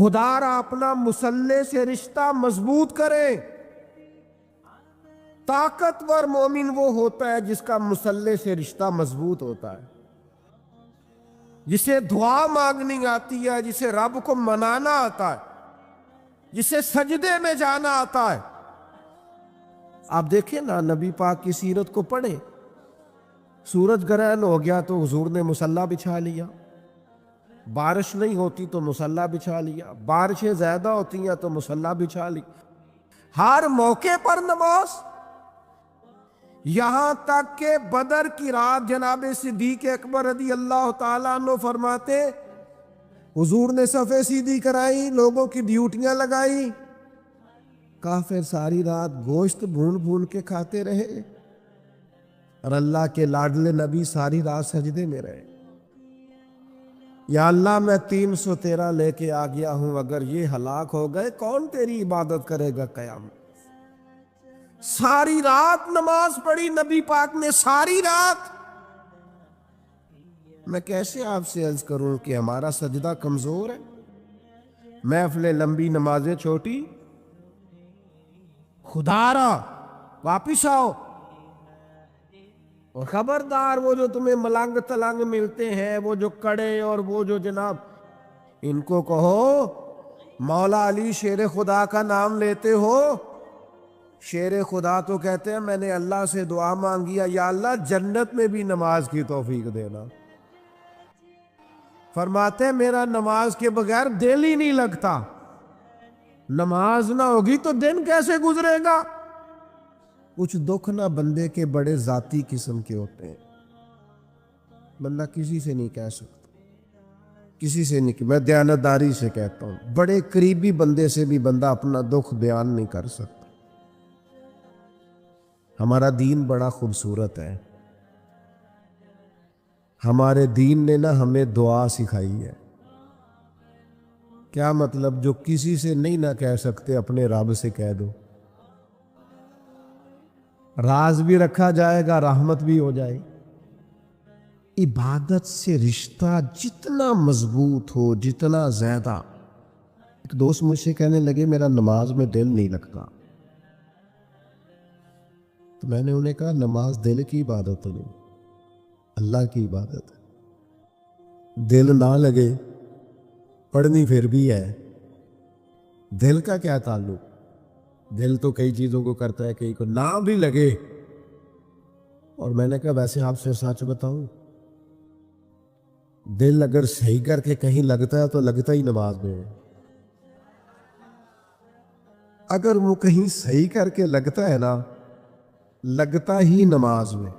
خدا را اپنا مسلح سے رشتہ مضبوط کریں۔ طاقتور مومن وہ ہوتا ہے جس کا مسلح سے رشتہ مضبوط ہوتا ہے، جسے دعا مانگنی آتی ہے، جسے رب کو منانا آتا ہے، جسے سجدے میں جانا آتا ہے۔ آپ دیکھیں نا، نبی پاک کی سیرت کو پڑھیں، سورج گرہن ہو گیا تو حضور نے مصلی بچھا لیا، بارش نہیں ہوتی تو مصلی بچھا لیا، بارشیں زیادہ ہوتی ہیں تو مصلی بچھا لی، ہر موقع پر نماز۔ یہاں تک کہ بدر کی رات جناب صدیق اکبر رضی اللہ تعالیٰ عنہ فرماتے، حضور نے صفیں سیدھی کرائی، لوگوں کی ڈیوٹیاں لگائی، کافر ساری رات گوشت بھون بھون کے کھاتے رہے، اور اللہ کے لاڈلے نبی ساری رات سجدے میں رہے۔ یا اللہ میں 313 لے کے آ گیا ہوں، اگر یہ ہلاک ہو گئے کون تیری عبادت کرے گا قیامت؟ ساری رات نماز پڑھی نبی پاک نے، ساری رات۔ میں کیسے آپ سے عرض کروں کہ ہمارا سجدہ کمزور ہے؟ محفلیں لمبی، نمازیں چھوٹی۔ خدا را واپس آؤ، اور خبردار وہ جو تمہیں ملنگ تلنگ ملتے ہیں، وہ جو کڑے اور وہ جو جناب، ان کو کہو مولا علی شیر خدا کا نام لیتے ہو۔ شیر خدا تو کہتے ہیں میں نے اللہ سے دعا مانگی ہے، یا اللہ جنت میں بھی نماز کی توفیق دینا۔ فرماتے ہیں میرا نماز کے بغیر دل ہی نہیں لگتا، نماز نہ ہوگی تو دن کیسے گزرے گا؟ کچھ دکھ نہ بندے کے بڑے ذاتی قسم کے ہوتے ہیں، بندہ کسی سے نہیں کہہ سکتا، کسی سے نہیں، میں دیانتداری سے کہتا ہوں، بڑے قریبی بندے سے بھی بندہ اپنا دکھ بیان نہیں کر سکتا۔ ہمارا دین بڑا خوبصورت ہے، ہمارے دین نے نا ہمیں دعا سکھائی ہے۔ کیا مطلب؟ جو کسی سے نہیں نہ کہہ سکتے اپنے رب سے کہہ دو، راز بھی رکھا جائے گا، رحمت بھی ہو جائے۔ عبادت سے رشتہ جتنا مضبوط ہو، جتنا زیادہ۔ ایک دوست مجھ سے کہنے لگے میرا نماز میں دل نہیں لگتا، تو میں نے انہیں کہا نماز دل کی عبادت نہیں، اللہ کی عبادت ہے۔ دل نہ لگے، پڑھنی پھر بھی ہے، دل کا کیا تعلق؟ دل تو کئی چیزوں کو کرتا ہے، کئی کو نہ بھی لگے۔ اور میں نے کہا ویسے آپ سے سچ بتاؤں، دل اگر صحیح کر کے کہیں لگتا ہے تو لگتا ہی نماز میں ہے۔ اگر وہ کہیں صحیح کر کے لگتا ہے نا، لگتا ہی نماز میں۔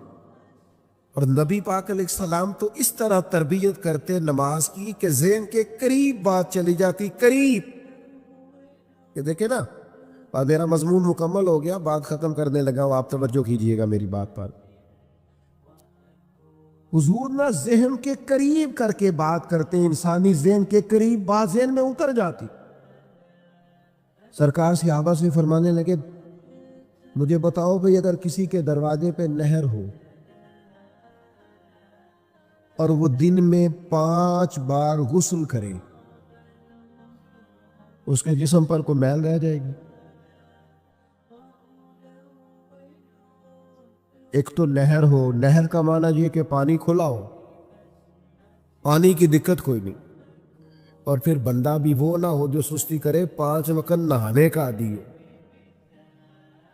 اور نبی پاک علیہ السلام تو اس طرح تربیت کرتے نماز کی کہ ذہن کے قریب بات چلی جاتی، قریب۔ یہ دیکھیں نا، میرا مضمون مکمل ہو گیا، بات ختم کرنے لگا ہوں، آپ توجہ کیجئے گا میری بات پر۔ حضور نہ ذہن کے قریب کر کے بات کرتے، انسانی ذہن کے قریب بات ذہن میں اتر جاتی۔ سرکار صحابہ سے فرمانے لگے مجھے بتاؤ بھئی اگر کسی کے دروازے پہ نہر ہو اور وہ دن میں 5 بار غسل کرے، اس کے جسم پر کوئی میل رہ جائے گی؟ ایک تو نہر ہو، نہر کا معنی یہ کہ پانی کھلا ہو، پانی کی دقت کوئی نہیں، اور پھر بندہ بھی وہ نہ ہو جو سستی کرے، 5 وقت نہانے کا عادی ہو۔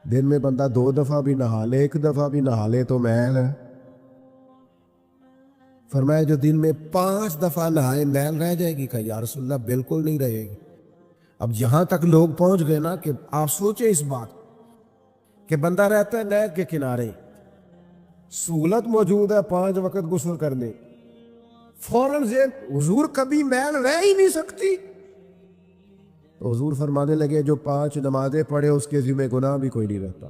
دن میں بندہ 2 دفعہ بھی نہا لے، 1 دفعہ بھی نہا لے تو میل ہے۔ فرمایا جو دن میں 5 دفعہ نہائے میل رہ جائے گی؟ کہا یا رسول اللہ بالکل نہیں رہے گی۔ اب یہاں تک لوگ پہنچ گئے نا کہ آپ سوچیں اس بات کہ بندہ رہتا ہے نہر کے کنارے، سہولت موجود ہے 5 وقت غسل کرنے، فوراً حضور کبھی میل رہ ہی نہیں سکتی۔ تو حضور فرمانے لگے جو 5 نمازیں پڑھے اس کے ذمہ گناہ بھی کوئی نہیں رہتا،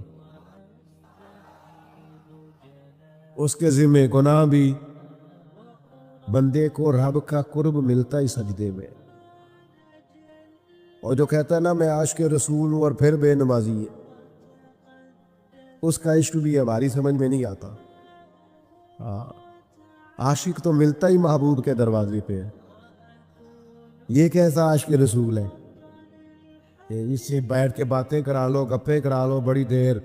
اس کے ذمہ گناہ بھی، بندے کو رب کا قرب ملتا ہی سجدے میں۔ اور جو کہتا ہے نا میں عاشق رسول ہوں اور پھر بے نمازی ہے، اس کا عشق بھی ہماری سمجھ میں نہیں آتا۔ عاشق تو ملتا ہی محبوب کے دروازے پہ ہے، یہ کیسا عاشق رسول ہے کہ اس سے بیٹھ کے باتیں کرا لو، گپے کرا لو بڑی دیر،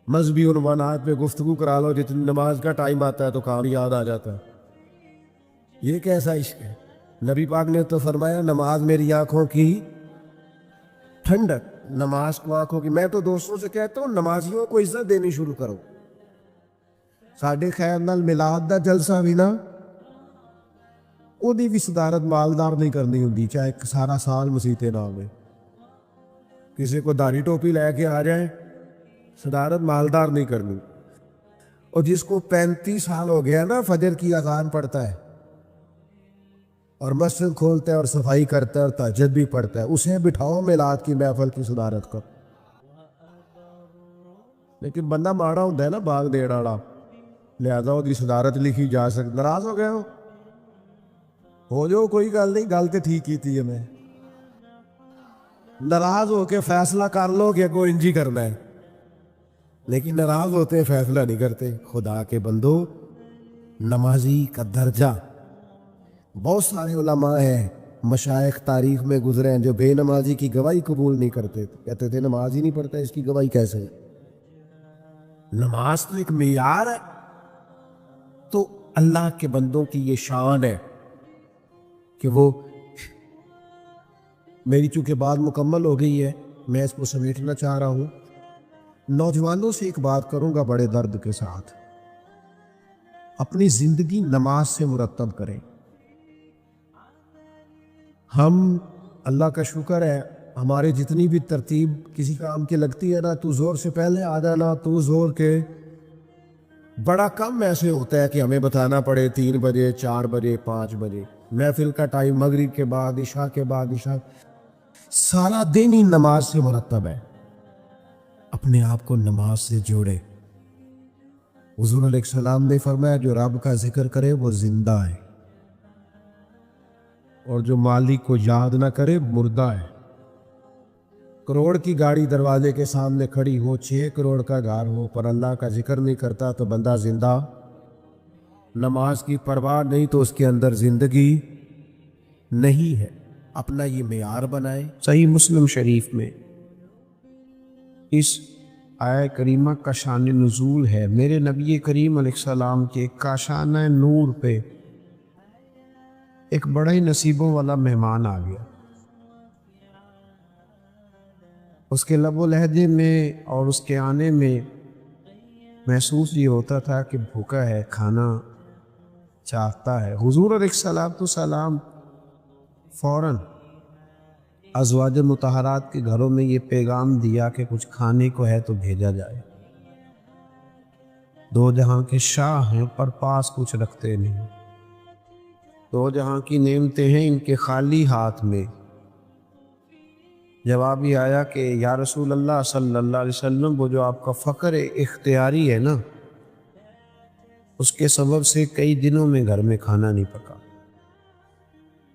مذہبی عنوانات پہ گفتگو کرا لو، جتنی نماز کا ٹائم آتا ہے تو کام یاد آ جاتا ہے۔ یہ کیسا عشق ہے؟ نبی پاک نے تو فرمایا نماز میری آنکھوں کی ٹھنڈک، نماز کو آنکھوں کی۔ میں تو دوستوں سے کہتا ہوں نمازیوں کو عزت دینی شروع کرو۔ ساڈے خیر نال میلاد دا جلسہ بھی نا ਉਹਦੀ ਵੀ صدارت مالدار نہیں کرنی ہوندی، چاہے سارا سال مسیتے نہ ہوئے، کسی کو داڑھی ٹوپی لے کے آ جائے، صدارت مالدار نہیں کرنی۔ اور جس کو 35 سال ہو گیا نا فجر کی اذان پڑھتا ہے اور مسجد کھولتا ہے اور صفائی کرتا ہے اور تہجد بھی پڑھتا ہے، اسے بٹھاؤ میلاد کی محفل کی صدارت کو۔ لیکن بندہ ماڑا ہوتا ہے نا باغ دیڑ والا، لہذا وہ صدارت لکھی جا سکتی۔ ناراض ہو گئے ہو جو کوئی گل نہیں، گل تو ٹھیک کی تھی میں، ناراض ہو کے فیصلہ کر لو کہ اگوں انجی کرنا ہے، لیکن ناراض ہوتے فیصلہ نہیں کرتے۔ خدا کے بندو، نمازی کا درجہ، بہت سارے علماء ہیں مشائخ تاریخ میں گزرے ہیں جو بے نمازی کی گواہی قبول نہیں کرتے تھے، کہتے تھے نماز ہی نہیں پڑھتا، اس کی گواہی کیسے ہے؟ نماز تو ایک معیار ہے۔ تو اللہ کے بندوں کی یہ شان ہے کہ وہ، میری چونکہ بات مکمل ہو گئی ہے، میں اس کو سمیٹنا چاہ رہا ہوں۔ نوجوانوں سے ایک بات کروں گا بڑے درد کے ساتھ، اپنی زندگی نماز سے مرتب کریں۔ ہم، اللہ کا شکر ہے، ہمارے جتنی بھی ترتیب کسی کام کی لگتی ہے نا، تو زور سے پہلے آ جانا، تو زور کے، بڑا کم ایسے ہوتا ہے کہ ہمیں بتانا پڑے 3 بجے 4 بجے 5 بجے محفل کا ٹائم، مغرب کے بعد، عشاء کے بعد، عشاء، سارا دن ہی نماز سے مرتب ہے۔ اپنے آپ کو نماز سے جوڑے۔ حضور علیہ السلام نے فرمایا جو رب کا ذکر کرے وہ زندہ ہے، اور جو مالک کو یاد نہ کرے مردہ ہے۔ کروڑ کی گاڑی دروازے کے سامنے کھڑی ہو، 6 کروڑ کا گھر ہو، پر اللہ کا ذکر نہیں کرتا تو بندہ زندہ، نماز کی پرواہ نہیں تو اس کے اندر زندگی نہیں ہے۔ اپنا یہ معیار بنائے۔ صحیح مسلم شریف میں اس آیہ کریمہ کا شان نزول ہے، میرے نبی کریم علیہ السلام کے کاشانہ نور پہ ایک بڑا ہی نصیبوں والا مہمان آ گیا۔ اس کے لب و لہجے میں اور اس کے آنے میں محسوس یہ ہوتا تھا کہ بھوکا ہے، کھانا چاہتا ہے۔ حضور علیہ السلام فوراً ازواج مطہرات کے گھروں میں یہ پیغام دیا کہ کچھ کھانے کو ہے تو بھیجا جائے۔ 2 جہاں کے شاہ ہیں پر پاس کچھ رکھتے نہیں، 2 جہاں کی نعمتیں ہیں ان کے خالی ہاتھ میں۔ جواب یہ آیا کہ یا رسول اللہ صلی اللہ علیہ وسلم، وہ جو آپ کا فقر اختیاری ہے نا، اس کے سبب سے کئی دنوں میں گھر میں کھانا نہیں پکا۔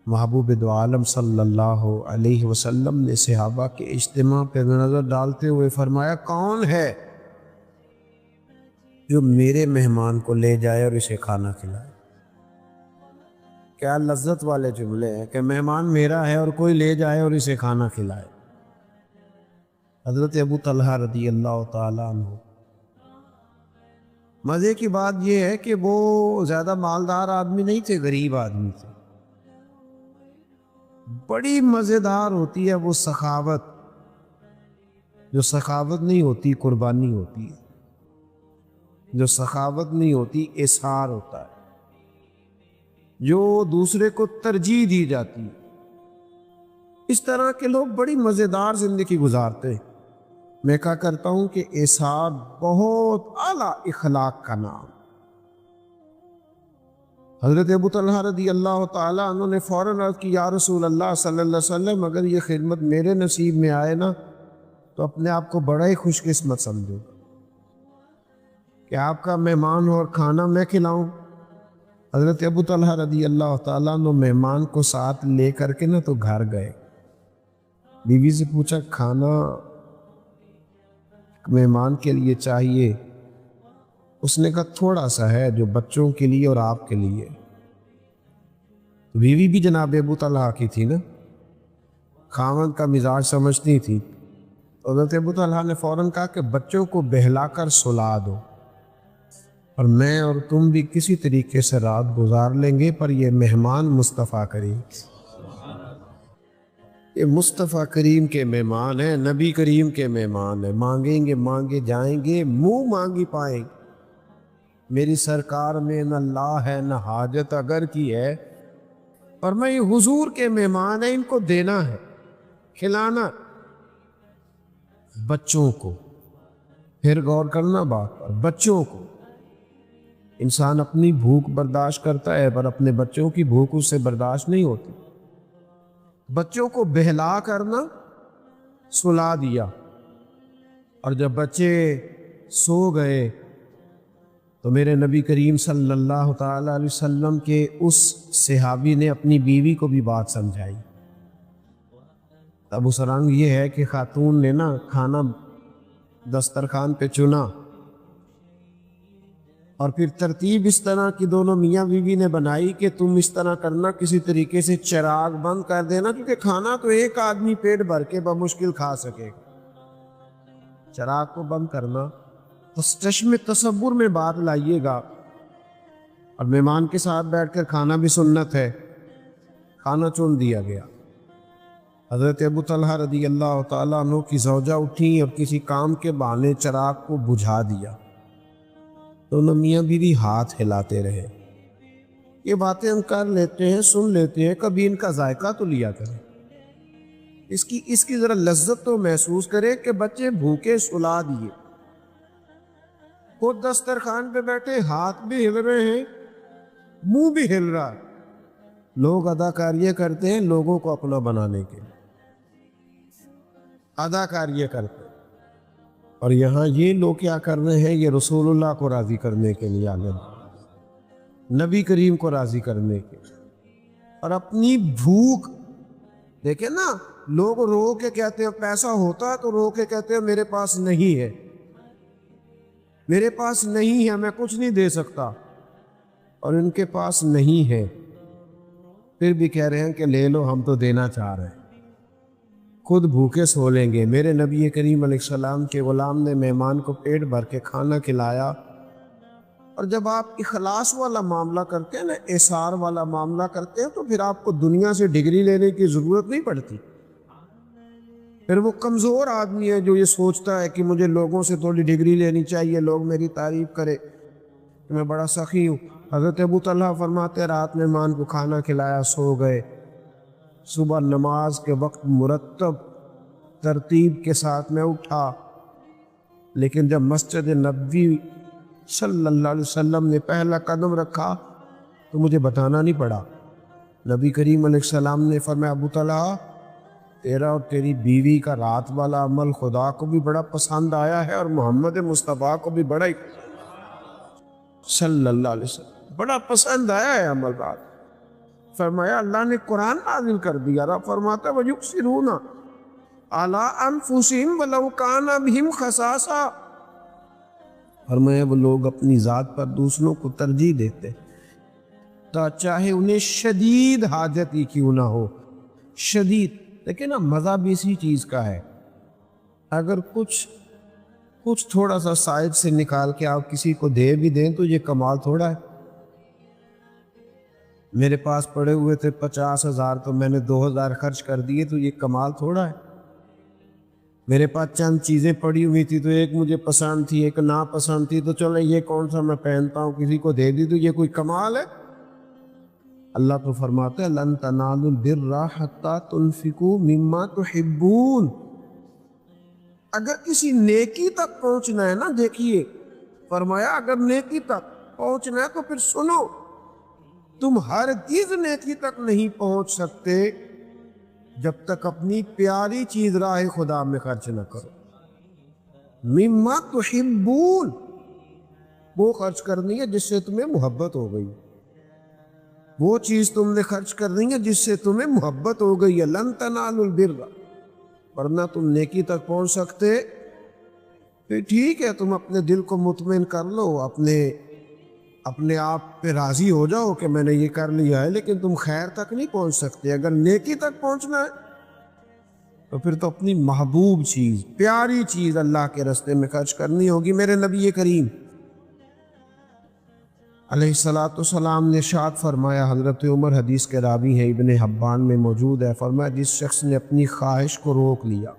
محبوب دو عالم صلی اللہ علیہ وسلم نے صحابہ کے اجتماع پہ نظر ڈالتے ہوئے فرمایا کون ہے جو میرے مہمان کو لے جائے اور اسے کھانا کھلائے؟ کیا لذت والے جملے ہیں کہ مہمان میرا ہے اور کوئی لے جائے اور اسے کھانا کھلائے۔ حضرت ابو طلحہ رضی اللہ تعالیٰ عنہ، مزے کی بات یہ ہے کہ وہ زیادہ مالدار آدمی نہیں تھے، غریب آدمی تھے۔ بڑی مزیدار ہوتی ہے وہ سخاوت، جو سخاوت نہیں ہوتی قربانی ہوتی ہے، جو سخاوت نہیں ہوتی اظہار ہوتا ہے، جو دوسرے کو ترجیح دی جاتی ہے۔ اس طرح کے لوگ بڑی مزیدار زندگی گزارتے ہیں۔ میں کہا کرتا ہوں کہ اظہار بہت اعلیٰ اخلاق کا نام۔ حضرت ابو طلحہ رضی اللہ تعالیٰ عنہ نے فوراً عرض کی یا رسول اللہ صلی اللہ علیہ وسلم، اگر یہ خدمت میرے نصیب میں آئے نا تو اپنے آپ کو بڑا ہی خوش قسمت سمجھو کہ آپ کا مہمان ہو اور کھانا میں کھلاؤں۔ حضرت ابو طلحہ رضی اللہ تعالیٰ عنہ مہمان کو ساتھ لے کر کے نا تو گھر گئے، بیوی سے پوچھا کھانا مہمان کے لیے چاہیے؟ اس نے کہا تھوڑا سا ہے جو بچوں کے لیے اور آپ کے لیے۔ بیوی بھی جناب ابو طلحہ کی تھی نا، خاوند کا مزاج سمجھتی تھی. حضرت ابو طلحہ نے فوراً کہا کہ بچوں کو بہلا کر سلا دو اور میں اور تم بھی کسی طریقے سے رات گزار لیں گے، پر یہ مہمان مصطفیٰ کریم، یہ مصطفیٰ کریم کے مہمان ہیں، نبی کریم کے مہمان ہیں، مانگیں گے مانگے جائیں گے، منہ مانگی پائیں گے. میری سرکار میں نہ لا ہے نہ حاجت اگر کی ہے، اور میں یہ حضور کے مہمان ہیں، ان کو دینا ہے، کھلانا بچوں کو. پھر غور کرنا بات پر، بچوں کو. انسان اپنی بھوک برداشت کرتا ہے پر اپنے بچوں کی بھوک اس سے برداشت نہیں ہوتی. بچوں کو بہلا کرنا، سلا دیا، اور جب بچے سو گئے تو میرے نبی کریم صلی اللہ تعالی علیہ وسلم کے اس صحابی نے اپنی بیوی کو بھی بات سمجھائی. اب اس رنگ یہ ہے کہ خاتون نے نا کھانا دسترخوان پہ چنا، اور پھر ترتیب اس طرح کی دونوں میاں بیوی نے بنائی کہ تم اس طرح کرنا، کسی طریقے سے چراغ بند کر دینا، کیونکہ کھانا تو ایک آدمی پیٹ بھر کے بمشکل کھا سکے گا. چراغ کو بند کرنا. تو چشم تصور میں بات لائیے گا، اور مہمان کے ساتھ بیٹھ کر کھانا بھی سنت ہے. کھانا چن دیا گیا. حضرت ابو طلحہ رضی اللہ تعالیٰ عنہ کی زوجہ اٹھی اور کسی کام کے بہانے چراغ کو بجھا دیا. دونوں میاں بیوی ہاتھ ہلاتے رہے. یہ باتیں ہم کر لیتے ہیں، سن لیتے ہیں، کبھی ان کا ذائقہ تو لیا کریں، اس کی ذرا لذت تو محسوس کرے کہ بچے بھوکے سلا دیے، خود دسترخوان پہ بیٹھے، ہاتھ بھی ہل رہے ہیں، منہ بھی ہل رہا ہے. لوگ اداکاریاں کرتے ہیں لوگوں کو اپنا بنانے کے، اداکاریاں کرتے ہیں، اور یہاں یہ لوگ کیا کر رہے ہیں؟ یہ رسول اللہ کو راضی کرنے کے لیے آنے، نبی کریم کو راضی کرنے کے، اور اپنی بھوک دیکھیں نا. لوگ رو کے کہتے ہیں پیسہ ہوتا تو رو کے کہتے ہیں میرے پاس نہیں ہے، میرے پاس نہیں ہے، میں کچھ نہیں دے سکتا، اور ان کے پاس نہیں ہے پھر بھی کہہ رہے ہیں کہ لے لو، ہم تو دینا چاہ رہے ہیں. خود بھوکے سو لیں گے. میرے نبی کریم علیہ السلام کے غلام نے مہمان کو پیٹ بھر کے کھانا کھلایا. اور جب آپ اخلاص والا معاملہ کرتے ہیں نا، احسار والا معاملہ کرتے ہیں، تو پھر آپ کو دنیا سے ڈگری لینے کی ضرورت نہیں پڑتی. پھر وہ کمزور آدمی ہے جو یہ سوچتا ہے کہ مجھے لوگوں سے تھوڑی ڈگری لینی چاہیے، لوگ میری تعریف کرے کہ میں بڑا سخی ہوں. حضرت ابو طلحہ فرماتے رات میں مہمان کو کھانا کھلایا، سو گئے. صبح نماز کے وقت مرتب ترتیب کے ساتھ میں اٹھا، لیکن جب مسجد نبوی صلی اللہ علیہ وسلم نے پہلا قدم رکھا تو مجھے بتانا نہیں پڑا. نبی کریم علیہ السلام نے فرمایا ابو طلحہ، تیرا اور تیری بیوی کا رات والا عمل خدا کو بھی بڑا پسند آیا ہے، اور محمد مصطفیٰ کو بھی بڑا صلی اللہ علیہ وسلم بڑا پسند آیا ہے عمل رات. فرمایا اللہ نے قرآن نازل کر دیا، رب فرماتا ہے وَيُؤْثِرُونَ عَلَىٰ أَنفُسِهِمْ وَلَوْ كَانَ بِهِمْ خَصَاصَةٌ. فرمایا وہ لوگ اپنی ذات پر دوسروں کو ترجیح دیتے تا چاہے انہیں شدید حاجت ہی کیوں نہ ہو. شدید، لیکن نا مزہ بھی اسی چیز کا ہے. اگر کچھ تھوڑا سا سائد سے نکال کے آپ کسی کو دے بھی دیں تو یہ کمال تھوڑا ہے. میرے پاس پڑے ہوئے تھے 50,000 تو میں نے 2,000 خرچ کر دیے تو یہ کمال تھوڑا ہے. میرے پاس چند چیزیں پڑی ہوئی تھی تو ایک مجھے پسند تھی، ایک ناپسند تھی، تو چلیں یہ کون سا میں پہنتا ہوں، کسی کو دے دی تو یہ کوئی کمال ہے؟ اللہ تو فرماتا ہے لن تنالوا البر حتی تنفقوا مما تحبون. اگر کسی نیکی تک پہنچنا ہے نا، دیکھیے فرمایا اگر نیکی تک پہنچنا ہے تو پھر سنو، تم ہرگز نیکی تک نہیں پہنچ سکتے جب تک اپنی پیاری چیز راہ خدا میں خرچ نہ کرو. مما تحبون، وہ خرچ کرنی ہے جس سے تمہیں محبت ہو گئی، وہ چیز تم نے خرچ کرنی ہے جس سے تمہیں محبت ہو گئی ہے. لن تنالوا البر، ورنہ تم نیکی تک پہنچ سکتے پھر ٹھیک ہے تم اپنے دل کو مطمئن کر لو، اپنے اپنے آپ پہ راضی ہو جاؤ کہ میں نے یہ کر لیا ہے، لیکن تم خیر تک نہیں پہنچ سکتے۔ اگر نیکی تک پہنچنا ہے تو پھر تو اپنی محبوب چیز، پیاری چیز اللہ کے راستے میں خرچ کرنی ہوگی۔ میرے نبی کریم علیہ السلام نے ارشاد فرمایا، حضرت عمر حدیث کے راوی ہیں، ابن حبان میں موجود ہے، فرمایا جس شخص نے اپنی خواہش کو روک لیا،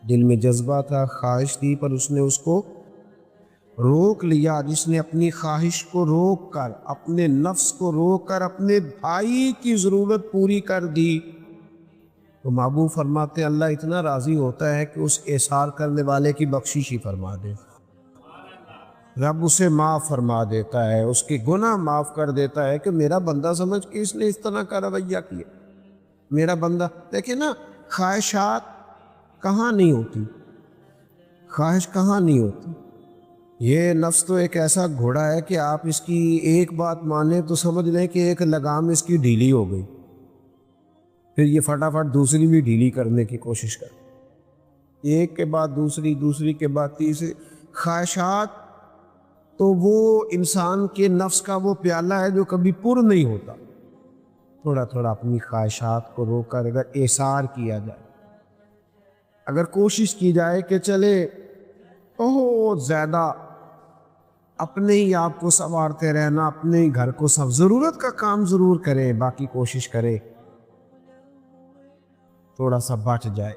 دل میں جذبہ تھا، خواہش تھی، پر اس نے اس کو روک لیا، جس نے اپنی خواہش کو روک کر، اپنے نفس کو روک کر اپنے بھائی کی ضرورت پوری کر دی، تو محبوب فرماتے ہیں اللہ اتنا راضی ہوتا ہے کہ اس احسان کرنے والے کی بخشش ہی فرما دے، رب اسے معاف فرما دیتا ہے، اس کے گناہ معاف کر دیتا ہے کہ میرا بندہ سمجھ کے اس نے اس طرح کا رویہ کیا، میرا بندہ۔ دیکھیں نا، خواہشات کہاں نہیں ہوتی، خواہش کہاں نہیں ہوتی۔ یہ نفس تو ایک ایسا گھوڑا ہے کہ آپ اس کی ایک بات مانیں تو سمجھ لیں کہ ایک لگام اس کی ڈھیلی ہو گئی، پھر یہ فٹافٹ دوسری بھی ڈھیلی کرنے کی کوشش کرے، ایک کے بعد دوسری، دوسری کے بعد تیسری۔ خواہشات تو وہ انسان کے نفس کا وہ پیالہ ہے جو کبھی پر نہیں ہوتا۔ تھوڑا تھوڑا اپنی خواہشات کو روک کر اگر ایثار کیا جائے، اگر کوشش کی جائے کہ چلے بہت زیادہ اپنے ہی آپ کو سنوارتے رہنا، اپنے ہی گھر کو سب ضرورت کا کام ضرور کرے، باقی کوشش کرے تھوڑا سا بچ جائے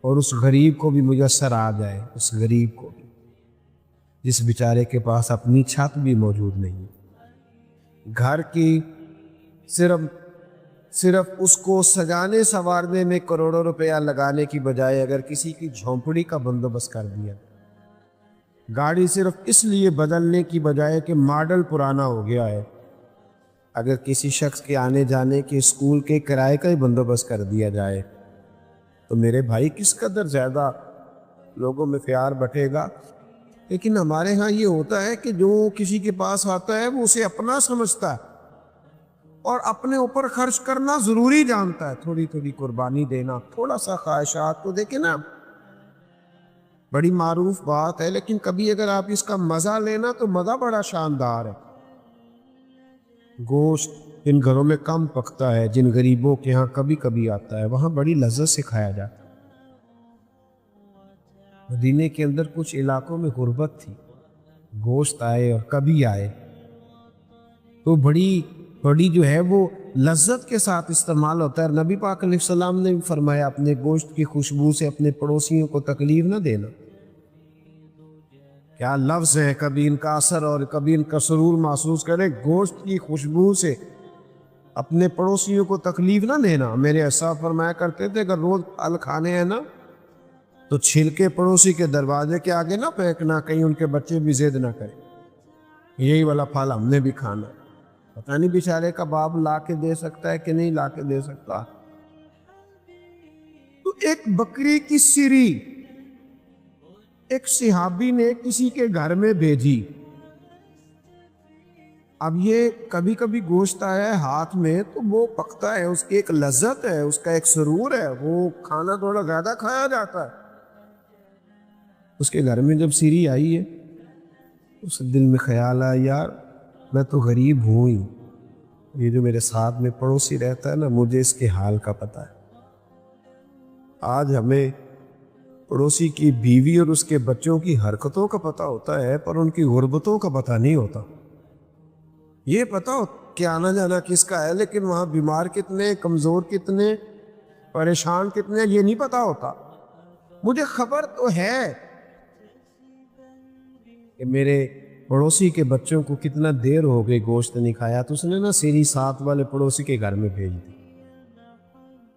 اور اس غریب کو بھی میسر آ جائے، اس غریب کو بھی جس بیچارے کے پاس اپنی چھت بھی موجود نہیں، گھر کی صرف اس کو سجانے سنوارنے میں کروڑوں روپیہ لگانے کی بجائے اگر کسی کی جھونپڑی کا بندوبست کر دیا، گاڑی صرف اس لیے بدلنے کی بجائے کہ ماڈل پرانا ہو گیا ہے، اگر کسی شخص کے آنے جانے کے اسکول کے کرائے کا ہی بندوبست کر دیا جائے تو میرے بھائی کس قدر زیادہ لوگوں میں پیار بٹے گا۔ لیکن ہمارے ہاں یہ ہوتا ہے کہ جو کسی کے پاس آتا ہے وہ اسے اپنا سمجھتا ہے اور اپنے اوپر خرچ کرنا ضروری جانتا ہے، تھوڑی تھوڑی قربانی دینا، تھوڑا سا خواہشات کو دیکھیں نا، بڑی معروف بات ہے، لیکن کبھی اگر آپ اس کا مزہ لینا تو مزہ بڑا شاندار ہے۔ گوشت جن گھروں میں کم پکتا ہے، جن غریبوں کے ہاں کبھی کبھی آتا ہے، وہاں بڑی لذت سے کھایا جاتا ہے۔ مدینے کے اندر کچھ علاقوں میں غربت تھی، گوشت آئے اور کبھی آئے تو بڑی جو ہے وہ لذت کے ساتھ استعمال ہوتا ہے۔ نبی پاک علیہ السلام نے بھی فرمایا اپنے گوشت کی خوشبو سے اپنے پڑوسیوں کو تکلیف نہ دینا۔ کیا لفظ ہے، کبھی ان کا اثر اور کبھی ان کا سرور محسوس کرے، گوشت کی خوشبو سے اپنے پڑوسیوں کو تکلیف نہ دینا۔ میرے اسلاف فرمایا کرتے تھے اگر روز پھل کھانے ہیں نا تو چھلکے پڑوسی کے دروازے کے آگے نہ پھینکنا، کہیں ان کے بچے بھی ضد نہ کریں یہی والا پھل ہم نے بھی کھانا۔ پتہ نہیں بیچارے کا باپ لا کے دے سکتا ہے کہ نہیں لا کے دے سکتا۔ تو ایک بکری کی سری ایک صحابی نے کسی کے گھر میں بھیجی، اب یہ کبھی کبھی گوشت آیا ہے ہاتھ میں تو وہ پکتا ہے، اس کی ایک لذت ہے، اس کا ایک سرور ہے، وہ کھانا تھوڑا زیادہ کھایا جاتا ہے۔ اس کے گھر میں جب سری آئی ہے اس دل میں خیال آیا یار میں تو غریب ہوں ہی، یہ جو میرے ساتھ میں پڑوسی رہتا ہے نا مجھے اس کے حال کا پتہ ہے۔ آج ہمیں پڑوسی کی بیوی اور اس کے بچوں کی حرکتوں کا پتہ ہوتا ہے پر ان کی غربتوں کا پتہ نہیں ہوتا۔ یہ پتہ ہو کہ آنا جانا کس کا ہے، لیکن وہاں بیمار کتنے، کمزور کتنے، پریشان کتنے، یہ نہیں پتہ ہوتا۔ مجھے خبر تو ہے کہ میرے پڑوسی کے بچوں کو کتنا دیر ہو گئی گوشت نہیں کھایا، تو اس نے نا سیری ساتھ والے پڑوسی کے گھر میں بھیج دی۔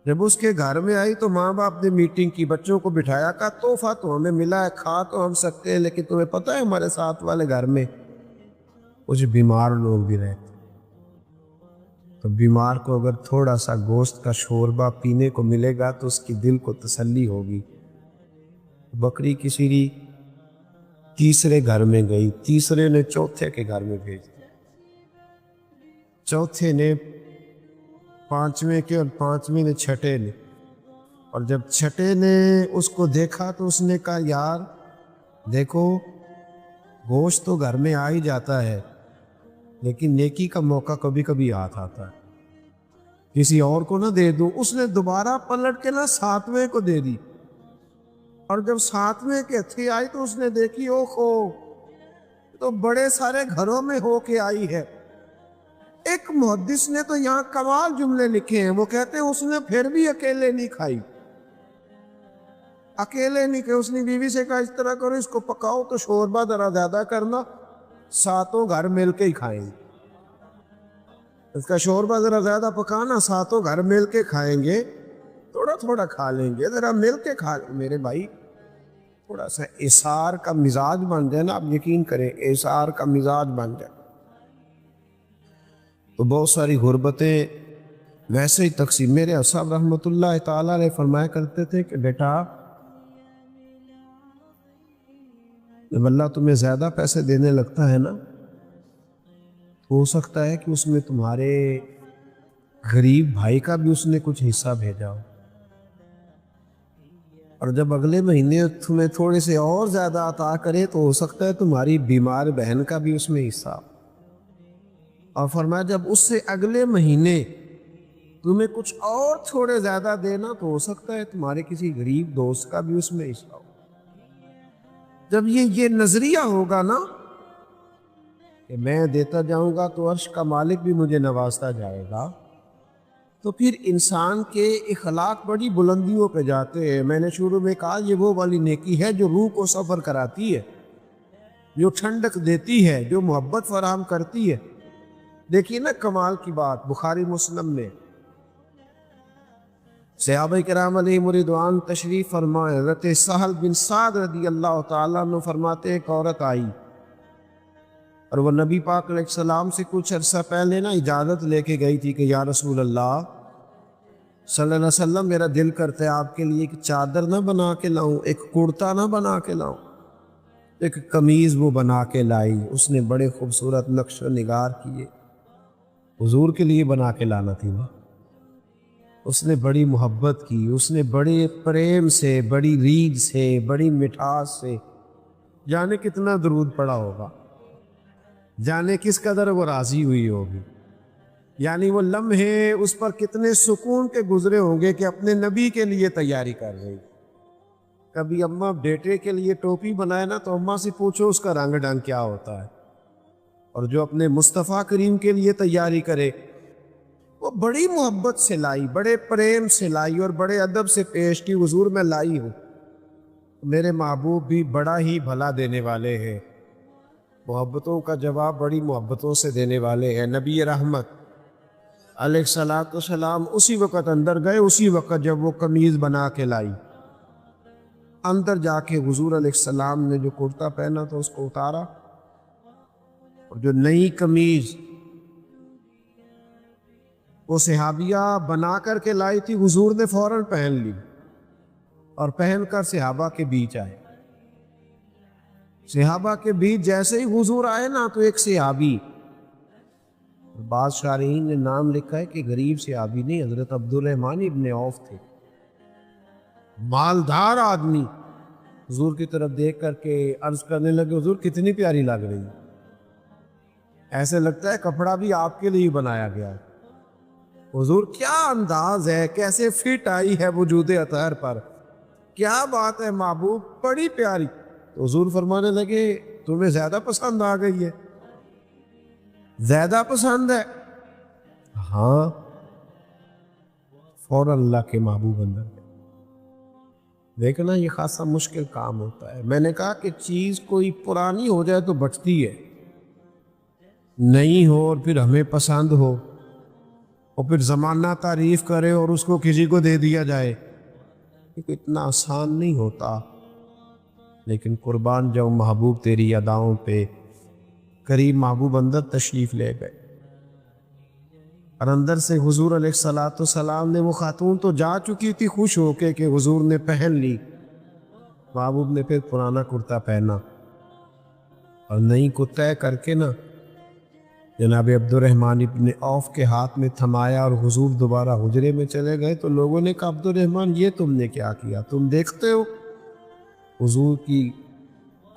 جب اس کے گھر میں آئی تو ماں باپ نے میٹنگ کی، بچوں کو بٹھایا، کہا تحفہ تو ہمیں ملا ہے، کھا تو ہم سکتے ہیں، لیکن تمہیں پتہ ہے ہمارے ساتھ والے گھر میں کچھ بیمار لوگ بھی رہتے، تو بیمار کو اگر تھوڑا سا گوشت کا شوربہ پینے کو ملے گا تو اس کی دل کو تسلی ہوگی۔ بکری کی سری تیسرے گھر میں گئی، تیسرے نے چوتھے کے گھر میں بھیج دیا، چوتھے نے پانچویں کے اور پانچویں نے چھٹے نے، اور جب چھٹے نے اس کو دیکھا تو اس نے کہا یار دیکھو گوشت تو گھر میں آ ہی جاتا ہے، لیکن نیکی کا موقع کبھی کبھی ہاتھ آتا ہے، کسی اور کو نہ دے دوں۔ اس نے دوبارہ پلٹ کے نہ 7ویں کو دے دی، اور جب 7ویں کے ہتھی آئی تو اس نے دیکھی اوہو تو بڑے سارے گھروں میں ہو کے آئی ہے۔ ایک محدث نے تو یہاں کمال جملے لکھے ہیں، وہ کہتے ہیں اس نے پھر بھی اکیلے نہیں کھائی، اکیلے نہیں کہ اس نے بیوی سے کہا اس طرح کرو، اس کو پکاؤ تو شوربہ ذرا زیادہ کرنا، 7 گھر مل کے ہی کھائیں گے، اس کا شوربہ ذرا زیادہ پکانا، 7 گھر مل کے کھائیں گے، تھوڑا تھوڑا کھا لیں گے، ذرا مل کے کھا لیں۔ میرے بھائی تھوڑا سا اثار کا مزاج بن جائے نا، آپ یقین کریں اثار کا مزاج بن جائے تو بہت ساری غربتیں ویسے ہی تقسیم۔ میرے صاحب رحمۃ اللہ تعالیٰ علیہ فرمایا کرتے تھے کہ بیٹا جب اللہ تمہیں زیادہ پیسے دینے لگتا ہے نا، ہو سکتا ہے کہ اس میں تمہارے غریب بھائی کا بھی اس نے کچھ حصہ بھیجا ہو، اور جب اگلے مہینے تمہیں تھوڑے سے اور زیادہ عطا کرے تو ہو سکتا ہے تمہاری بیمار بہن کا بھی اس میں حصہ ہو، اور فرمایا جب اس سے اگلے مہینے تمہیں کچھ اور تھوڑے زیادہ دینا تو ہو سکتا ہے تمہارے کسی غریب دوست کا بھی اس میں حصہ ہو۔ جب یہ نظریہ ہوگا نا کہ میں دیتا جاؤں گا تو عرش کا مالک بھی مجھے نوازتا جائے گا، تو پھر انسان کے اخلاق بڑی بلندیوں پہ جاتے ہیں۔ میں نے شروع میں کہا یہ وہ والی نیکی ہے جو روح کو سفر کراتی ہے، جو ٹھنڈک دیتی ہے، جو محبت فراہم کرتی ہے۔ دیکھیے نا کمال کی بات، بخاری مسلم میں صحابہ کرام علیہ رضوان تشریف فرمائے، حضرت سہل بن سعد رضی اللہ تعالیٰ عنہ فرماتے ایک عورت آئی اور وہ نبی پاک علیہ السلام سے کچھ عرصہ پہلے نا اجازت لے کے گئی تھی کہ یا رسول اللہ صلی اللہ علیہ وسلم میرا دل کرتا ہے آپ کے لیے ایک چادر نہ بنا کے لاؤں، ایک کرتا نہ بنا کے لاؤں۔ ایک قمیض وہ بنا کے لائی، اس نے بڑے خوبصورت نقش و نگار کیے، حضور کے لیے بنا کے لانا تھی نا، اس نے بڑی محبت کی، اس نے بڑے پریم سے، بڑی ریجھ سے، بڑی مٹھاس سے، جانے کتنا درود پڑا ہوگا، جانے کس قدر وہ راضی ہوئی ہوگی، یعنی وہ لمحے اس پر کتنے سکون کے گزرے ہوں گے کہ اپنے نبی کے لیے تیاری کر رہی۔ کبھی اماں بیٹے کے لیے ٹوپی بنائے نا تو اماں سے پوچھو اس کا رنگ ڈھنگ کیا ہوتا ہے، اور جو اپنے مصطفیٰ کریم کے لیے تیاری کرے وہ بڑی محبت سے لائی، بڑے پریم سے لائی اور بڑے ادب سے پیش کی، حضور میں لائی ہوں۔ میرے محبوب بھی بڑا ہی بھلا دینے والے ہیں، محبتوں کا جواب بڑی محبتوں سے دینے والے ہیں۔ نبی رحمت علیہ الصلوۃ والسلام اسی وقت اندر گئے، اسی وقت جب وہ قمیض بنا کے لائی، اندر جا کے حضور علیہ السلام نے جو کرتا پہنا تو اس کو اتارا، اور جو نئی قمیض وہ صحابیہ بنا کر کے لائی تھی حضور نے فوراً پہن لی، اور پہن کر صحابہ کے بیچ آئے۔ صحابہ کے بیچ جیسے ہی حضور آئے نا تو ایک صحابی، بعض شارحین نے نام لکھا ہے کہ غریب صحابی نہیں، حضرت عبد الرحمن ابن عوف تھے، مالدار آدمی، حضور کی طرف دیکھ کر کے عرض کرنے لگے حضور کتنی پیاری لگ رہی ہے، ایسے لگتا ہے کپڑا بھی آپ کے لیے بنایا گیا ہے۔ حضور کیا انداز ہے، کیسے فٹ آئی ہے وجود اطہر پر، کیا بات ہے محبوب، بڑی پیاری۔ تو حضور فرمانے لگے تمہیں زیادہ پسند آ گئی ہے، زیادہ پسند ہے؟ ہاں۔ فوراً اللہ کے محبوب اندر گئے۔ دیکھنا یہ خاصا مشکل کام ہوتا ہے۔ میں نے کہا کہ چیز کوئی پرانی ہو جائے تو بچتی ہے، نئی ہو اور پھر ہمیں پسند ہو اور پھر زمانہ تعریف کرے اور اس کو کسی کو دے دیا جائے، اتنا آسان نہیں ہوتا۔ لیکن قربان جاؤں محبوب تیری اداؤں پہ، قریب محبوب اندر تشریف لے گئے، اور اندر سے حضور علیہ الصلوۃ والسلام نے، وہ خاتون تو جا چکی تھی خوش ہو کے کہ حضور نے پہن لی، محبوب نے پھر پرانا کرتا پہنا اور نئی کو طے کر کے نا جناب عبد الرحمن ابن عوف کے ہاتھ میں تھمایا، اور حضور دوبارہ حجرے میں چلے گئے تو لوگوں نے کہا عبد الرحمن یہ تم نے کیا کیا، تم دیکھتے ہو حضور کی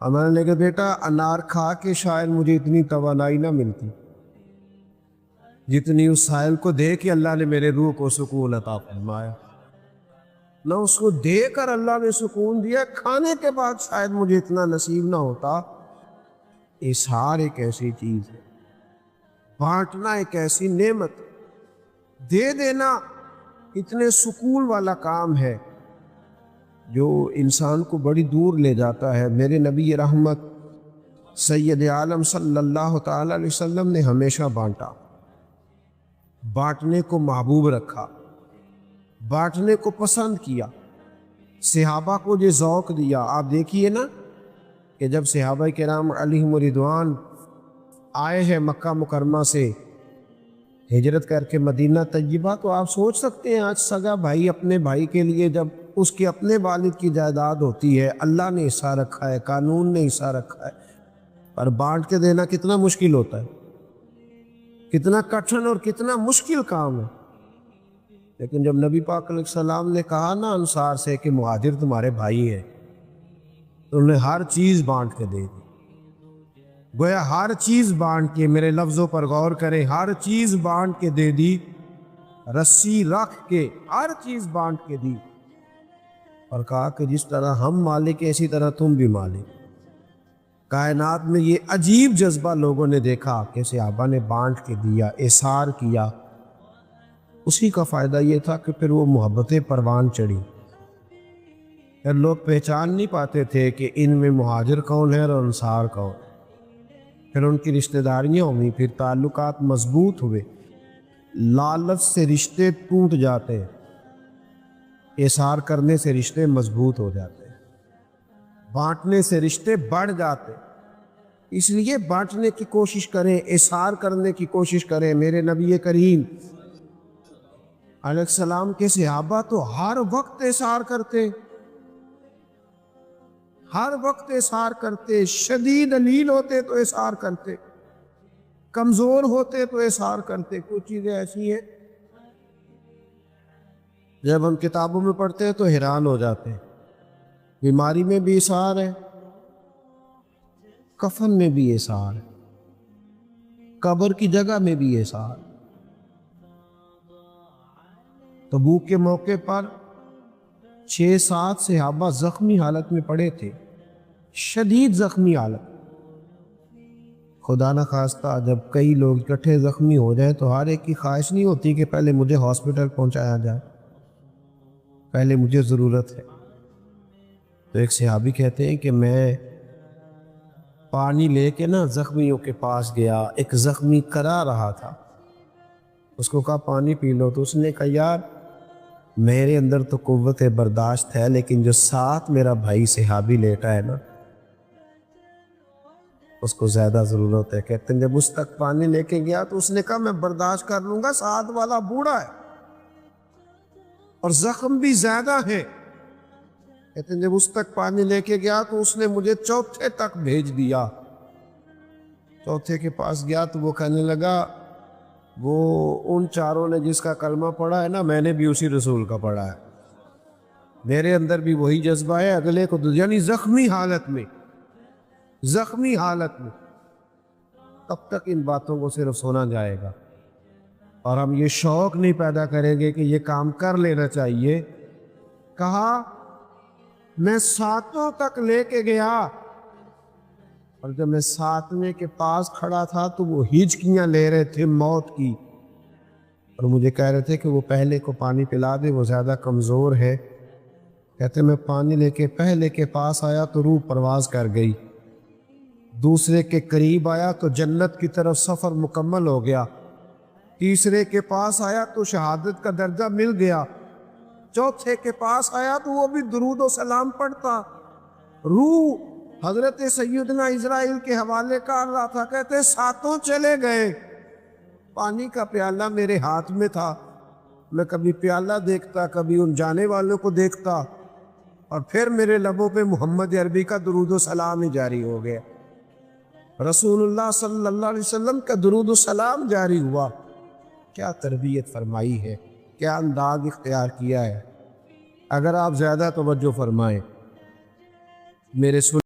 اور میں نے کہا بیٹا انار کھا کے شاید مجھے اتنی توانائی نہ ملتی جتنی اس سائل کو دے کے اللہ نے میرے روح کو سکون عطا فرمایا. نہ اس کو دے کر اللہ نے سکون دیا، کھانے کے بعد شاید مجھے اتنا نصیب نہ ہوتا. اظہار ایک ایسی چیز ہے، بانٹنا ایک ایسی نعمت، دے دینا اتنے سکون والا کام ہے جو انسان کو بڑی دور لے جاتا ہے. میرے نبی رحمت سید عالم صلی اللہ تعالی علیہ وسلم نے ہمیشہ بانٹا، بانٹنے کو محبوب رکھا، بانٹنے کو پسند کیا، صحابہ کو یہ ذوق دیا. آپ دیکھیے نا کہ جب صحابہ کرام علیہم رضوان آئے ہیں مکہ مکرمہ سے ہجرت کر کے مدینہ طیبہ، تو آپ سوچ سکتے ہیں آج سگا بھائی اپنے بھائی کے لیے جب اس کے اپنے والد کی جائیداد ہوتی ہے، اللہ نے حصہ رکھا ہے، قانون نے حصہ رکھا ہے، اور بانٹ کے دینا کتنا مشکل ہوتا ہے، کتنا کٹھن اور کتنا مشکل کام ہے. لیکن جب نبی پاک علیہ السلام نے کہا نا انصار سے کہ مہاجر تمہارے بھائی ہیں، تو انہوں نے ہر چیز بانٹ کے دے دی. گویا ہر چیز بانٹ کے، میرے لفظوں پر غور کریں، ہر چیز بانٹ کے دے دی، رسی رکھ کے ہر چیز بانٹ کے دی، اور کہا کہ جس طرح ہم مالک ہیں اسی طرح تم بھی مالک. کائنات میں یہ عجیب جذبہ لوگوں نے دیکھا کہ صحابہ نے بانٹ کے دیا، احسار کیا. اسی کا فائدہ یہ تھا کہ پھر وہ محبتیں پروان چڑھی. پھر لوگ پہچان نہیں پاتے تھے کہ ان میں مہاجر کون ہے اور انصار کون. پھر ان کی رشتہ داریاں ہوئیں، پھر تعلقات مضبوط ہوئے. لالچ سے رشتے ٹوٹ جاتے ہیں، احسار کرنے سے رشتے مضبوط ہو جاتے ہیں، بانٹنے سے رشتے بڑھ جاتے. اس لیے بانٹنے کی کوشش کریں، احسار کرنے کی کوشش کریں. میرے نبی کریم علیہ السلام کے صحابہ تو ہر وقت احسار کرتے، ہر وقت احسار کرتے. شدید ذلیل ہوتے تو احسار کرتے، کمزور ہوتے تو احسار کرتے. کچھ چیزیں ایسی ہیں جب ہم کتابوں میں پڑھتے ہیں تو حیران ہو جاتے ہیں. بیماری میں بھی احسار ہے، کفن میں بھی احسار ہے، قبر کی جگہ میں بھی احسار. تبوک کے موقع پر 6-7 صحابہ زخمی حالت میں پڑے تھے، شدید زخمی حالت. خدا نہ خواستہ جب کئی لوگ اکٹھے زخمی ہو جائیں تو ہر ایک کی خواہش نہیں ہوتی کہ پہلے مجھے ہاسپٹل پہنچایا جائے، پہلے مجھے ضرورت ہے. تو ایک صحابی کہتے ہیں کہ میں پانی لے کے نا زخمیوں کے پاس گیا. ایک زخمی کرا رہا تھا، اس کو کہا پانی پی لو. تو اس نے کہا یار میرے اندر تو قوت برداشت ہے، لیکن جو ساتھ میرا بھائی صحابی لیٹا ہے نا اس کو زیادہ ضرورت ہے. کہتے ہیں جب اس تک پانی لے کے گیا تو اس نے کہا میں برداشت کر لوں گا، ساتھ والا بوڑھا ہے اور زخم بھی زیادہ ہے. کہتے ہیں جب اس تک پانی لے کے گیا تو اس نے مجھے چوتھے تک بھیج دیا. چوتھے کے پاس گیا تو وہ کہنے لگا وہ ان چاروں نے جس کا کلمہ پڑھا ہے نا میں نے بھی اسی رسول کا پڑھا ہے، میرے اندر بھی وہی جذبہ ہے. اگلے کو یعنی زخمی حالت میں، زخمی حالت میں. تب تک ان باتوں کو صرف سنا جائے گا اور ہم یہ شوق نہیں پیدا کریں گے کہ یہ کام کر لینا چاہیے. کہا میں 7 تک لے کے گیا، اور جب میں 7ویں کے پاس کھڑا تھا تو وہ ہچکیاں لے رہے تھے موت کی، اور مجھے کہہ رہے تھے کہ وہ پہلے کو پانی پلا دے، وہ زیادہ کمزور ہے. کہتے میں پانی لے کے پہلے کے پاس آیا تو روح پرواز کر گئی. دوسرے کے قریب آیا تو جنت کی طرف سفر مکمل ہو گیا. تیسرے کے پاس آیا تو شہادت کا درجہ مل گیا. چوتھے کے پاس آیا تو وہ بھی درود و سلام پڑھتا. روح حضرت سیدنا اسرائیل کے حوالے کر رہا تھا. کہتے 7 چلے گئے، پانی کا پیالہ میرے ہاتھ میں تھا. میں کبھی پیالہ دیکھتا، کبھی ان جانے والوں کو دیکھتا، اور پھر میرے لبوں پہ محمد عربی کا درود و سلام ہی جاری ہو گیا. رسول اللہ صلی اللہ علیہ وسلم کا درود و سلام جاری ہوا. کیا تربیت فرمائی ہے، کیا انداز اختیار کیا ہے. اگر آپ زیادہ توجہ فرمائیں میرے